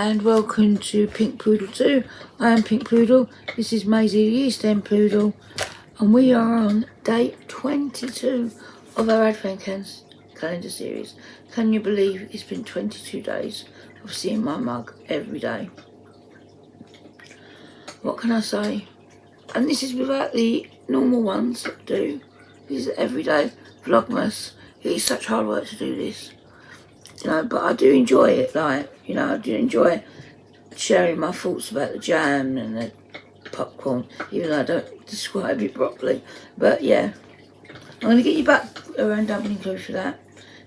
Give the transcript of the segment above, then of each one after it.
and welcome to Pink Poodle 2. I am Pink Poodle, this is Maisie the East End Poodle, and we are on day 22 of our Advent calendar series. Can you believe it's been 22 days of seeing my mug every day? What can I say? And this is without the normal ones that do. This is everyday Vlogmas. It is such hard work to do this. You know, but I do enjoy it, like, you know, I do enjoy sharing my thoughts about the jam and the popcorn, even though I don't describe it properly. But yeah, I'm going to get you back around Dumpling Clue for that.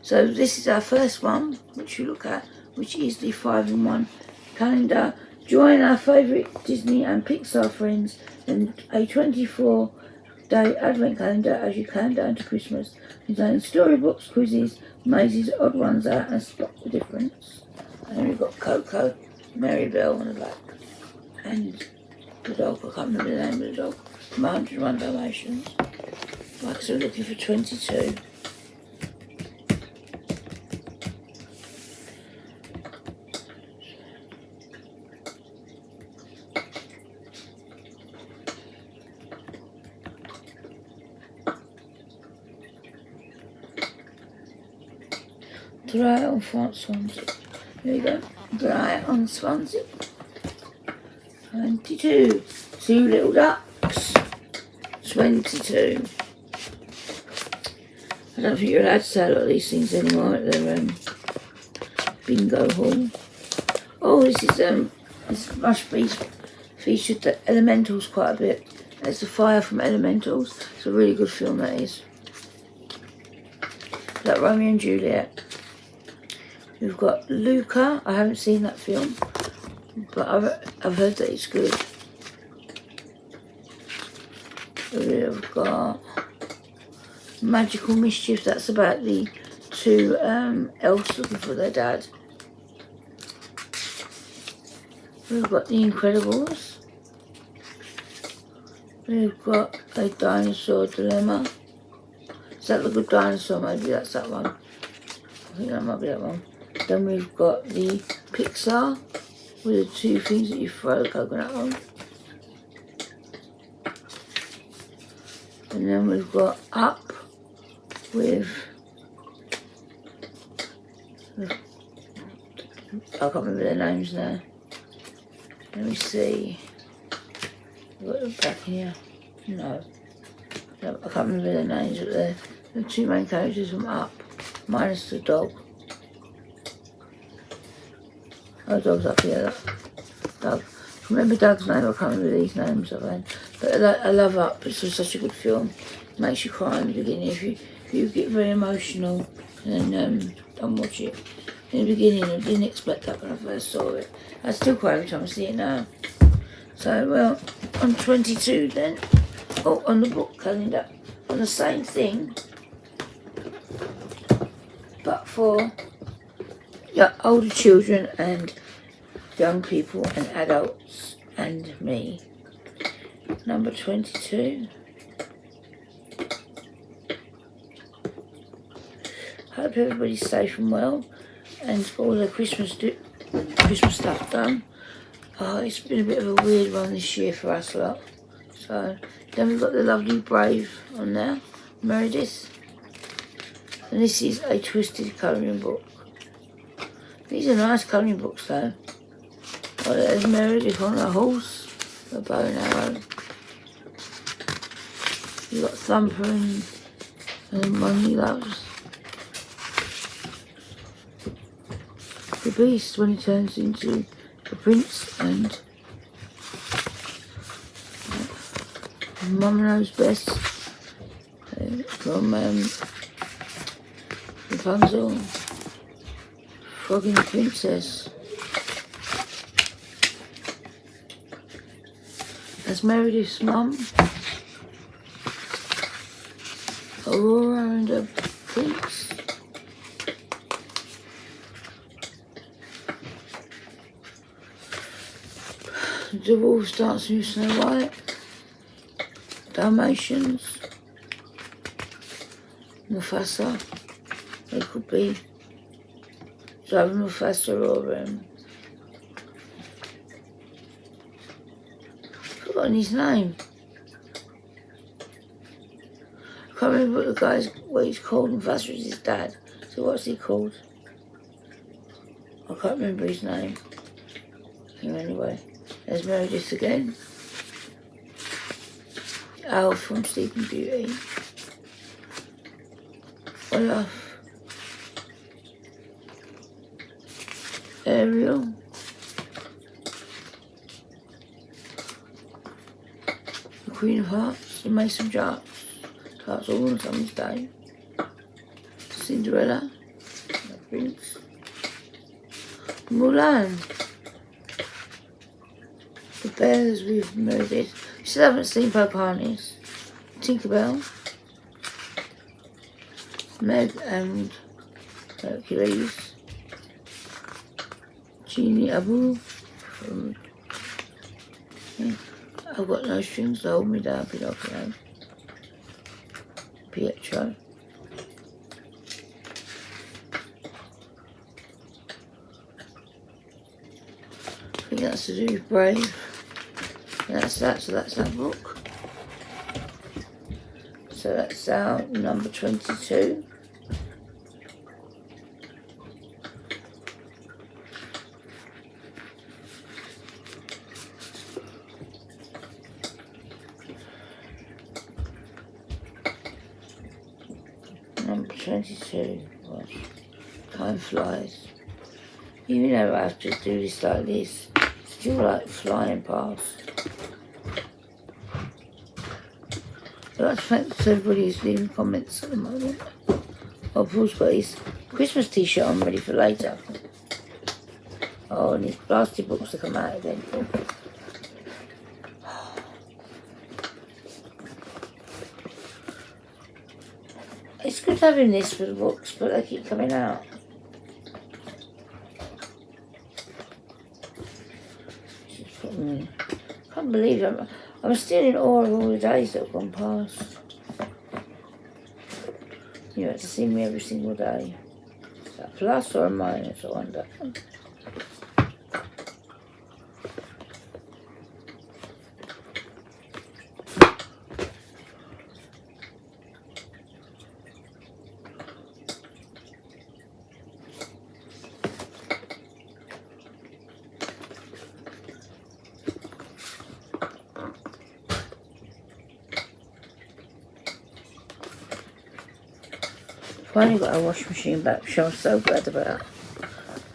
So this is our first one, which you look at, which is the 5-in-1 calendar. Join our favourite Disney and Pixar friends in a 24-day Advent calendar as you count down to Christmas, containing storybooks, quizzes, Maisie's odd ones out, and spot the difference. And then we've got Coco, Mary Bell on the back, and the dog, I can't remember the name of the dog, from 101 Dalmatians. Like, so we're looking for 22. Try it on Swansea. There you go. Try it on Swansea. 22. 2 little ducks. 22. I don't think you're allowed to say a lot of these things anymore at the bingo hall. Oh, this must be featured the Elementals quite a bit. It's the Fire from Elementals. It's a really good film, that is. Like Romeo and Juliet. We've got Luca. I haven't seen that film, but I've heard that it's good. We've got Magical Mischief. That's about the two elves looking for their dad. We've got The Incredibles. We've got A Dinosaur Dilemma. Is that The Good Dinosaur? Maybe that's that one. I think that might be that one. Then we've got the Pixar with the two things that you throw the coconut on. And then we've got Up with, I can't remember their names now. Let me see. We've got them back here. No, I can't remember their names, but they're the two main characters from Up, minus the dog. Oh, dog's up here, Doug. I remember Doug's name, I can't remember these names I've had. But I love Up, it's such a good film. It makes you cry in the beginning. If you get very emotional, then don't watch it. In the beginning, I didn't expect that when I first saw it. I still cry every time I see it now. So, well, on 22 then. Oh, on the book calendar. On the same thing, but for older children and young people and adults and me. Number 22. Hope everybody's safe and well and got all their Christmas stuff done. Oh, it's been a bit of a weird one this year for us lot. So then we've got the lovely Brave on there, Meredith. And this is a twisted colouring book. These are nice colouring books though. Oh, there's Meredith on a horse, a bow and arrow. You've got Thumper and one he loves. The Beast when he turns into the Prince, and Mum Knows Best from Rapunzel. Frog and the Princess. That's Meredith's mum. Aurora and the Prince. The Wolves Dancing with Snow White. Dalmatians. Mufasa. They could be. So Mufasa or forgotten his name. I can't remember what he's called, and that's his dad. So what's he called? I can't remember his name. Anyway, there's Meredith again. Al from Sleeping Beauty. Olaf. Ariel. The Queen of Hearts. The Mason Jarks. Tarts all on Summer's Day. Cinderella. The Prince. Mulan. The Bears with Meredith. Still haven't seen Pocahontas. Tinkerbell. Meg and Hercules. Genie Abu. I've got no strings to hold me down, Pinocchio. Pietro. I think that's to do with Brave. That's that, so that's that book. So that's our number 22. Number 22. Gosh, time flies. Even though I have to do this like this, it's still like flying past. I'd like to thank everybody who's leaving comments at the moment. Oh, Paul's got his Christmas t-shirt on ready for later. Oh, and his plastic books to come out eventually. It's good having this for the books, but they keep coming out. Can't believe it. I'm still in awe of all the days that have gone past. You have to see me every single day. Is that a plus or a minus, I wonder? Finally got a washing machine back, which I'm so glad about.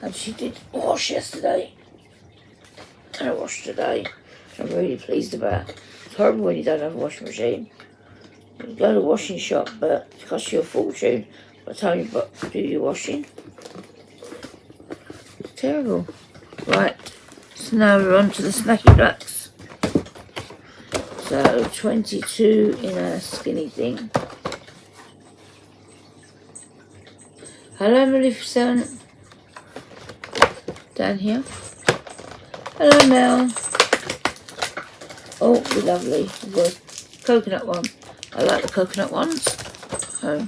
And she did wash yesterday. And I washed today. I'm really pleased about. It's horrible when you don't have a washing machine. You go to the washing shop, but it costs you a fortune by the time you do your washing. It's terrible. Right, so now we're on to the snacky blacks. So 22 in a skinny thing. Hello Maleficent, down here. Hello Mel. Oh, they're lovely. We've got a coconut one. I like the coconut ones. I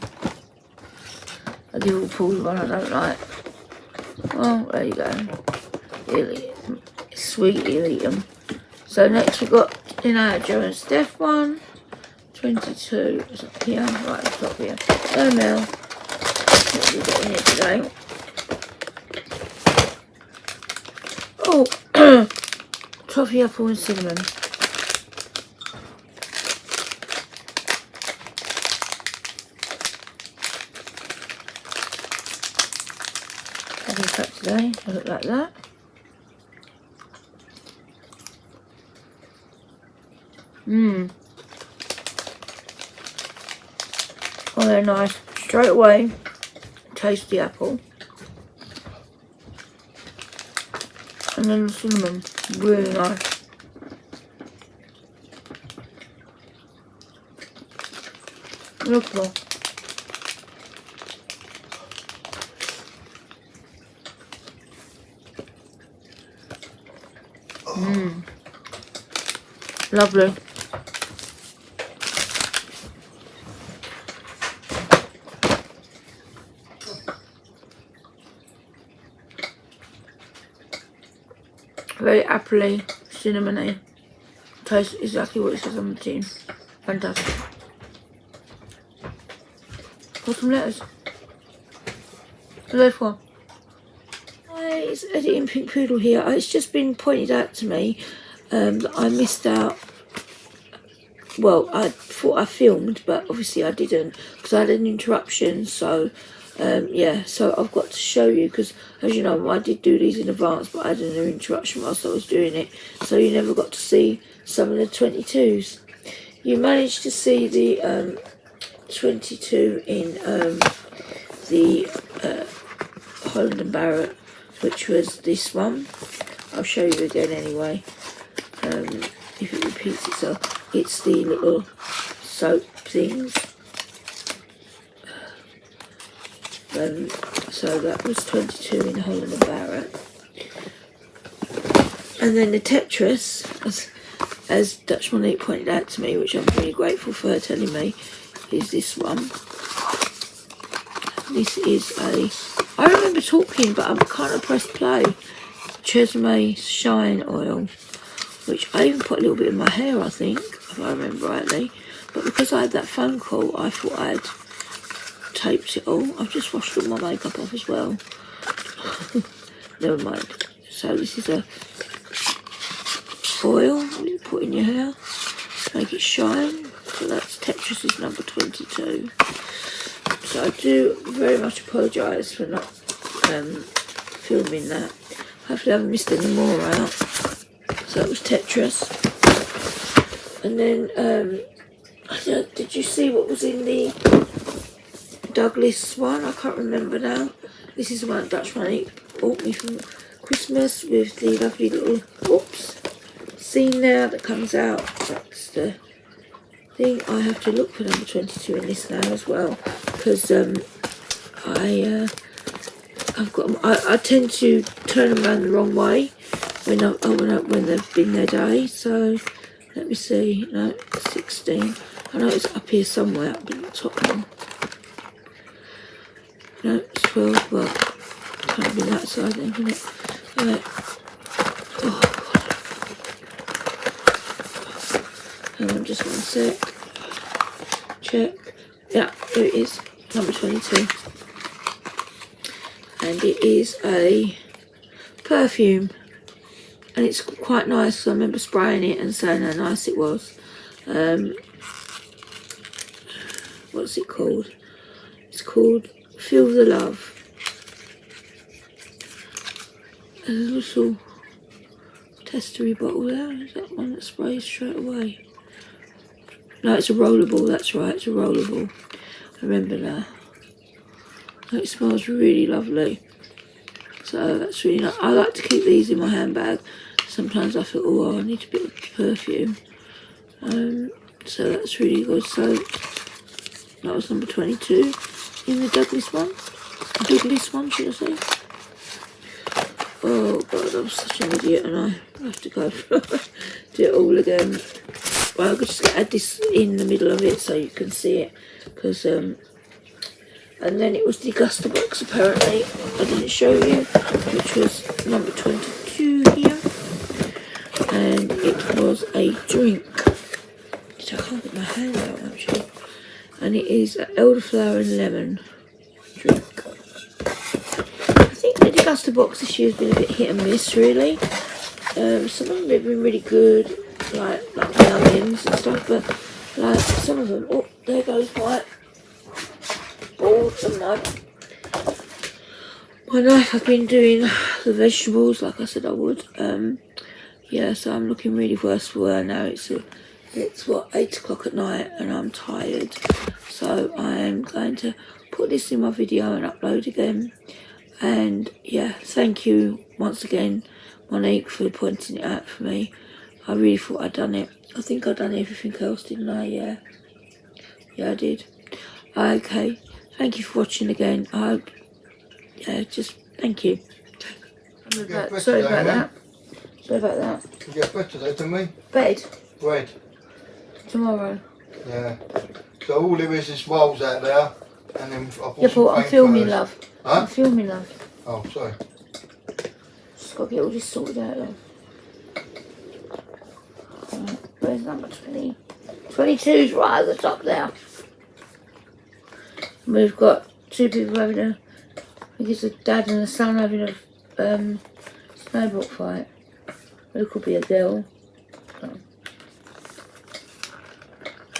do all Paul's one I don't like. Well, there you go. He'll eat them. It's sweet, he'll eat them. So next we've got Joe and Steph one. 22 is up here, right at the top here. Hello Mel. What have we got in here today? Oh, toffee, apple and cinnamon. Having cut today, I look like that. Oh, they're nice. Straight away. Taste the apple, and then the cinnamon, really nice. Beautiful. Lovely. Very appley, cinnamony. Tastes exactly what it says on the tin. Fantastic. Got some letters. The left one. Hi, it's Editing Pink Poodle here. It's just been pointed out to me that I missed out. Well, I thought I filmed, but obviously I didn't because I had an interruption. So, yeah, so I've got to show you because, as you know, I did do these in advance, but I had an interruption whilst I was doing it. So you never got to see some of the 22s. You managed to see the 22 in the Holland and Barrett, which was this one. I'll show you again anyway. If it repeats itself. It's the little soap things. So that was 22 in Holland and Barrett. And then the Tetris, as Dutch Monique pointed out to me, which I'm really grateful for her telling me, is this one. This is I remember talking, but I kind of pressed play. Tresemme Shine Oil, which I even put a little bit in my hair, I think, if I remember rightly. But because I had that phone call, I thought I'd taped it all. I've just washed all my makeup off as well. Never mind. So this is a oil you put in your hair to make it shine. So that's Tetris number 22. So I do very much apologise for not filming that. Hopefully I haven't missed any more out. So that was Tetris. And then, did you see what was in the Douglas one? I can't remember now. This is the one Dutch Money bought me from Christmas with the lovely little, oops, scene there that comes out. That's the thing. I have to look for number 22 in this now as well, because I tend to turn them around the wrong way when they've been their day. So let me see. No, 16. I know it's up here somewhere, up in the top one. No, it's 12. Well, it can't be that side then, can it? Right. Oh God. Hang on, just one sec. Check. Yeah, here it is. Number 22. And it is a perfume, and it's quite nice because I remember spraying it and saying how nice it was. What's it called? It's called Feel the Love. There's a little testery bottle there. Is that one that sprays straight away? No, it's a rollable, that's right, it's a rollable. I remember now. It smells really lovely, so that's really nice. I like to keep these in my handbag. Sometimes I feel, oh, I need a bit of perfume. So that's really good. So that was number 22 in the Douglas one. Douglas one, should I say? Oh God, I'm such an idiot, and I have to go do it all again. Well, I could just add this in the middle of it so you can see it, because and then it was the DEGUSTABOX, apparently, I didn't show you, which was number 22 here. And it was a drink, which I can't get my hand out actually. And it is an elderflower and lemon drink. I think the DEGUSTABOX this year has been a bit hit and miss, really. Some of them have been really good, like youngins and stuff, but like some of them, oh, there goes my balls and my knife. I've been doing the vegetables like I said I would. Yeah, so I'm looking really worse for wear now. It's what, 8 o'clock at night, and I'm tired. So I am going to put this in my video and upload again. And yeah, thank you once again, Monique, for pointing it out for me. I really thought I'd done it. I think I'd done everything else, didn't I? Yeah. Yeah, I did. Okay. Thank you for watching again. I hope, yeah, just thank you. Sorry about that. Sorry about that. You get bed today, didn't we? Bed? Bread. Tomorrow. Yeah. So all there is rolls out there, and then yeah, but I'm filming, love. Huh? I'm filming, love. Oh, sorry. Just got to get all this sorted out, love. Right. Where's number 20? 22's right at the top there. And we've got two people having a, I think it's a dad and a son having a snowball fight. It could be a girl. Oh.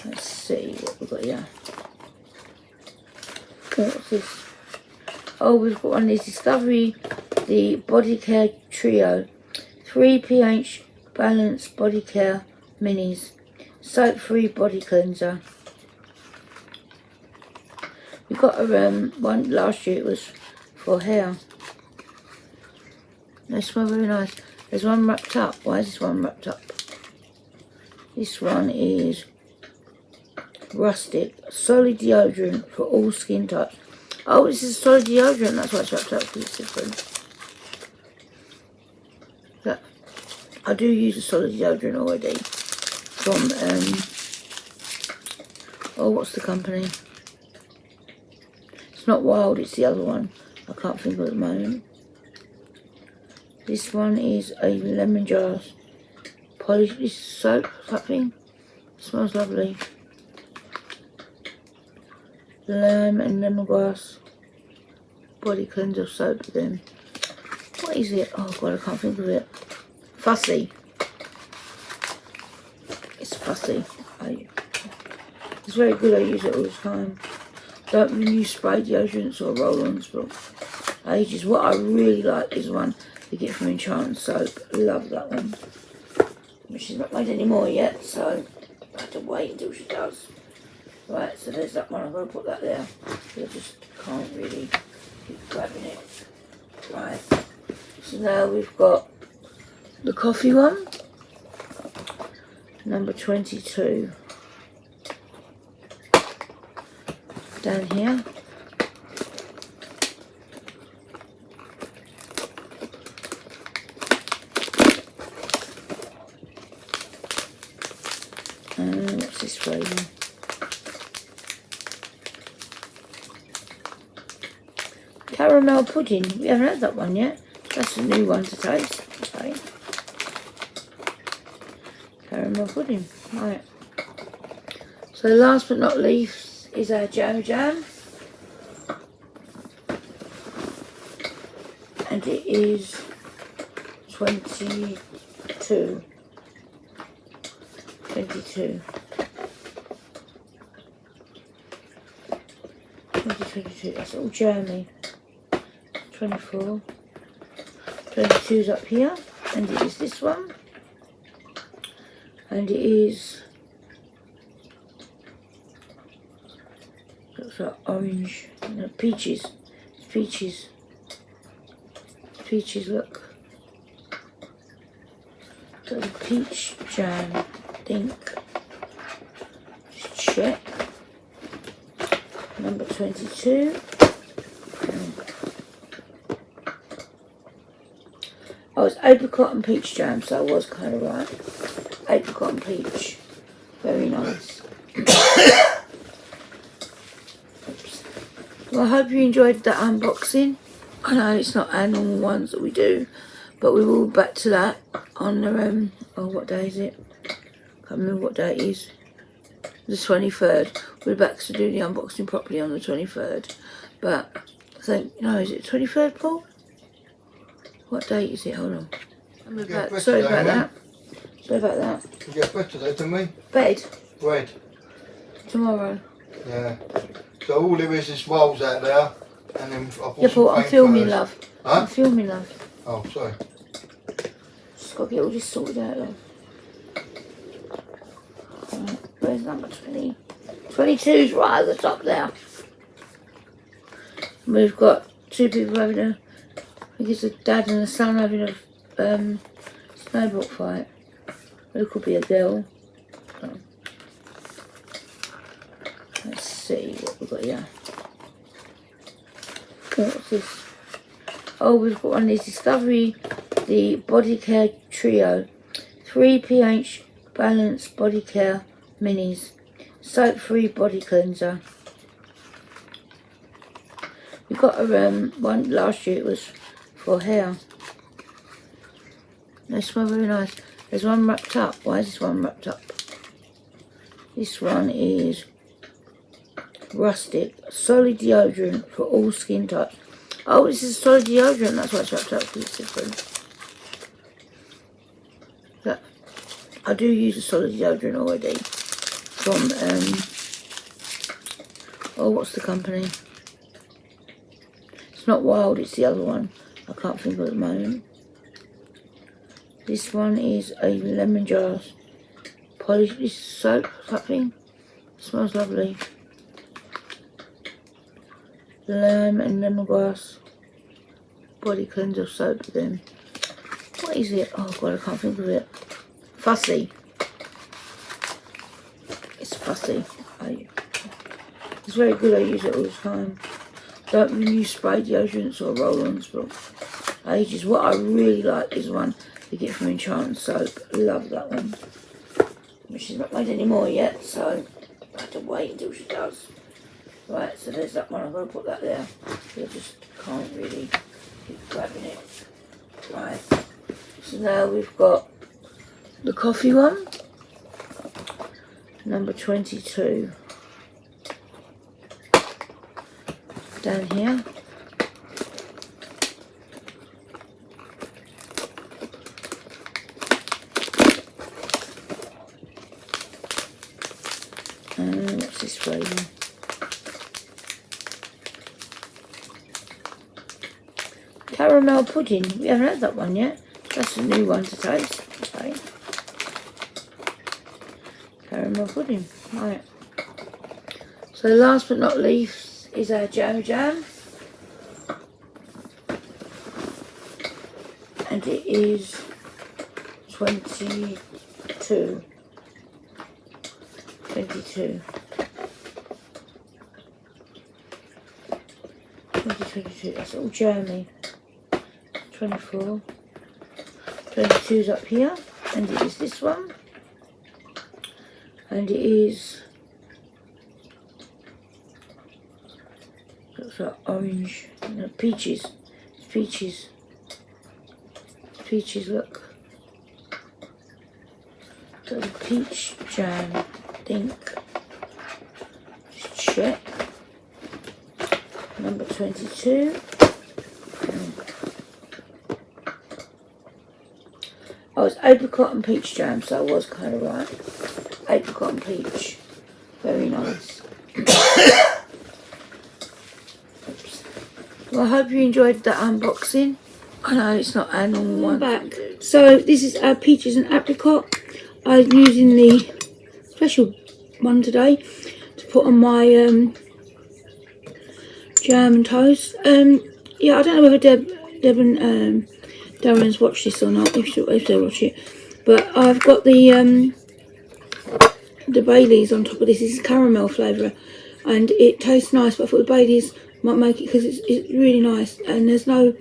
Let's see what we've got here. What's this? Oh, we've got one of these Discovery, the Body Care Trio. 3 pH Balanced Body Care Minis. Soap-free body cleanser. We got a one last year, it was for hair. They smell very nice. There's one wrapped up. Why is this one wrapped up? This one is Rustic. Solid deodorant for all skin types. Oh, this is solid deodorant. That's why it's wrapped up, because it's different. But I do use a solid deodorant already. From, oh, what's the company? It's not Wild, it's the other one. I can't think of it at the moment. This one is a lemon jar polish. This soap type thing. Smells lovely. Lime and lemongrass body cleanser soap again. What is it? Oh god, I can't think of it. Fussy. It's Fussy. It's very good. I use it all the time. Don't really use spray deodorants or roll-ons for ages. What I really like is one you get from Enchant Soap. I love that one. But she's not made any more yet, so I have to wait until she does. Right, so there's that one. I'm going to put that there. I just can't really keep grabbing it. Right. So now we've got the coffee one. Number 22. Down here. What's this flavour? Caramel pudding. We haven't had that one yet. That's a new one to taste. Okay. Caramel pudding. Right. So last but not least is our jam. And it is 22. 2022, that's all jammy. 24, 22's up here, and it is this one, and it is, looks like orange, no, peaches, it's peaches, look, got the peach jam, I think, just check, number 22, oh, it's apricot and peach jam, so I was kind of right, apricot and peach, very nice. Well, I hope you enjoyed that unboxing. I know it's not our normal ones that we do, but we will be back to that on the, oh, what day is it? Can't remember what day it is. The 23rd. We're back to do the unboxing properly on the 23rd. But I think, no, is it 23rd, Paul? What date is it? Hold on. Sorry about that. Sorry about that. We get bread today, didn't we? Bed. Bread. Tomorrow. Yeah. So all there is rolls out there, and then yeah, Paul, I'm filming, love. Huh? I'm filming, love. Oh, sorry. Just got to get all this sorted out, love. Right, where's number 20? 22's right at the top there. And we've got two people having a, I think it's a dad and a son having a snowball fight. It could be a girl. Oh. Let's see what we've got here. What's this? Oh, we've got one of these Discovery, the Body Care Trio. 3 pH Balanced Body Care Minis. Soap-free body cleanser. We got a one last year, it was for hair. They smell very nice. There's one wrapped up. Why is this one wrapped up? This one is Rustic, solid deodorant for all skin types. Oh, this is solid deodorant, that's why it's wrapped up, because it's different. But I do use a solid deodorant already from, oh, what's the company? It's not Wild, it's the other one. I can't think of it at the moment. This one is a lemon jar polish soap type thing. Smells lovely. Lime and lemongrass body cleanser soap then. What is it? Oh god, I can't think of it. Fussy. It's Fussy. It's very good, I use it all the time. Don't use spray deodorants or roll-ons for ages. What I really like is one you get from Enchant Soap. Love that one. But she's not made any more yet, so I have to wait until she does. Right, so there's that one. I'm going to put that there. I just can't really keep grabbing it. Right. So now we've got the coffee one. Number 22. Down here. What's this flavour? Caramel pudding. We haven't had that one yet. That's a new one to taste. Okay. Caramel pudding. Right. So last but not least is our jam. And it is 22. 2022, that's all jammy. 24, 22's up here, and it is this one, and it is, looks like orange, no, peaches, it's peaches, look, got the peach jam, I think, just check, number 22, oh, it's apricot and peach jam, so I was kind of right, apricot and peach, very nice. Oops. Well, I hope you enjoyed that unboxing. I know it's not our normal one. Back. So this is our peaches and apricot. I'm using the special one today to put on my jam and toast. Yeah, I don't know whether Deb and Darren's watched this or not, if they watch it. But I've got the Baileys on top of this. This is caramel flavour, and it tastes nice. But I thought the Baileys might make it because it's really nice, and there's no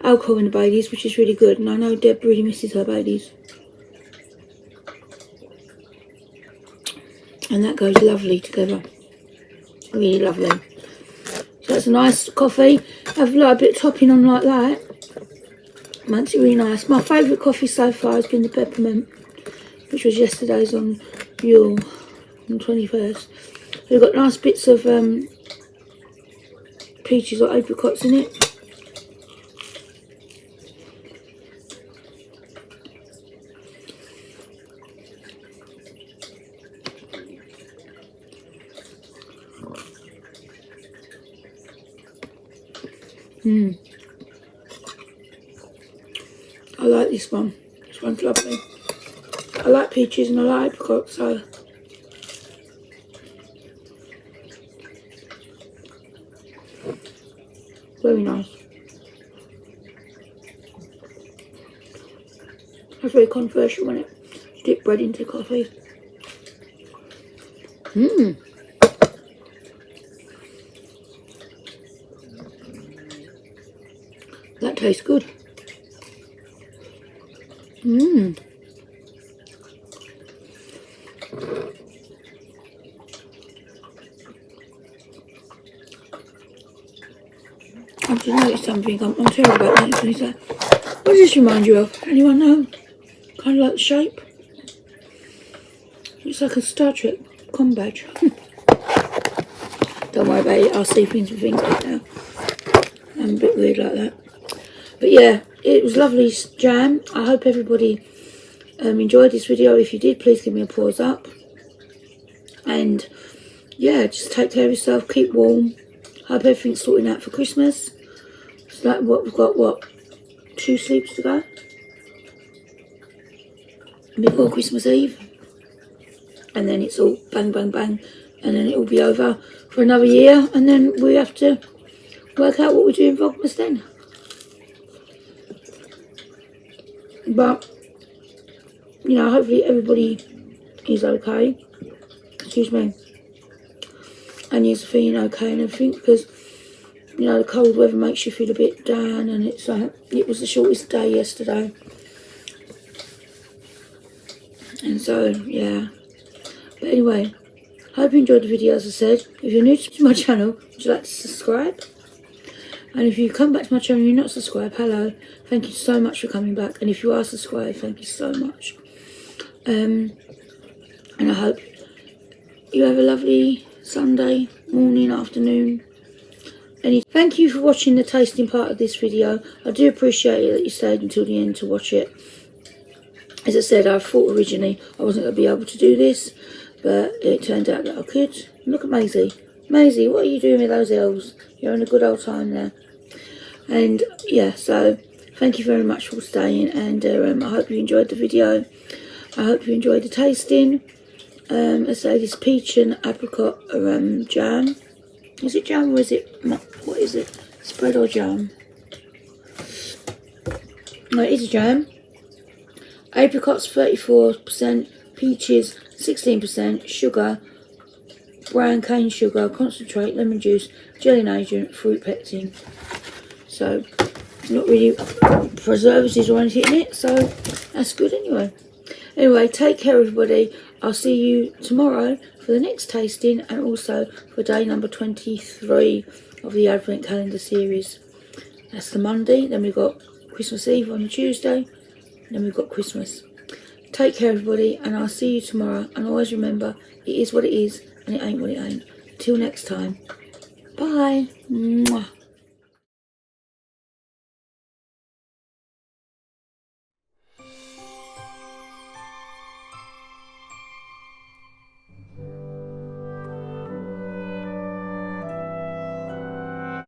alcohol in the Baileys, which is really good. And I know Deb really misses her Baileys. And that goes lovely together, really lovely. So that's a nice coffee. Have like a bit of topping on like that, makes it really nice. My favourite coffee so far has been the peppermint, which was yesterday's on Yule on the 21st. We've got nice bits of peaches or apricots in it. I like this one. This one's lovely. I like peaches and I like apricots, so very nice. That's very controversial, when it dip bread into coffee. That tastes good. I've just noticed something. I'm terrible about that. Actually, so what does this remind you of? Anyone know? Kind of like the shape. Looks like a Star Trek com badge. Don't worry about it, I'll see things with things like that. I'm a bit weird like that. But yeah, it was lovely jam. I hope everybody enjoyed this video. If you did, please give me a paws up. And yeah, just take care of yourself, keep warm. Hope everything's sorting out for Christmas. So that what we've got, what, 2 sleeps to go before Christmas Eve, and then it's all bang bang bang, and then it'll be over for another year, and then we have to work out what we do in Vlogmas then. But you know, hopefully everybody is okay. Excuse me. And you're feeling okay and everything, because you know the cold weather makes you feel a bit down, and it's it was the shortest day yesterday, and so yeah. But anyway, hope you enjoyed the video. As I said, if you're new to my channel, would you like to subscribe? And if you come back to my channel and you're not subscribed, hello, thank you so much for coming back. And if you are subscribed, thank you so much. And I hope you have a lovely Sunday morning, afternoon. Thank you for watching the tasting part of this video. I do appreciate it that you stayed until the end to watch it. As I said, I thought originally I wasn't going to be able to do this, but it turned out that I could. Look at Maisie. Maisie, what are you doing with those elves? You're having a good old time there. And yeah, so thank you very much for staying, and I hope you enjoyed the video. I hope you enjoyed the tasting. I say this peach and apricot jam. Is it jam or is it, what is it? Spread or jam? No, it is a jam. Apricots 34%, peaches 16%, sugar, brown cane sugar, concentrate, lemon juice, gelling agent, fruit pectin. So, not really preservatives or anything in it, so that's good anyway. Anyway, take care everybody. I'll see you tomorrow for the next tasting, and also for day number 23 of the Advent Calendar series. That's the Monday, then we've got Christmas Eve on the Tuesday, and then we've got Christmas. Take care everybody, and I'll see you tomorrow. And always remember, it is what it is, and it ain't what it ain't. Till next time. Bye. Mwah.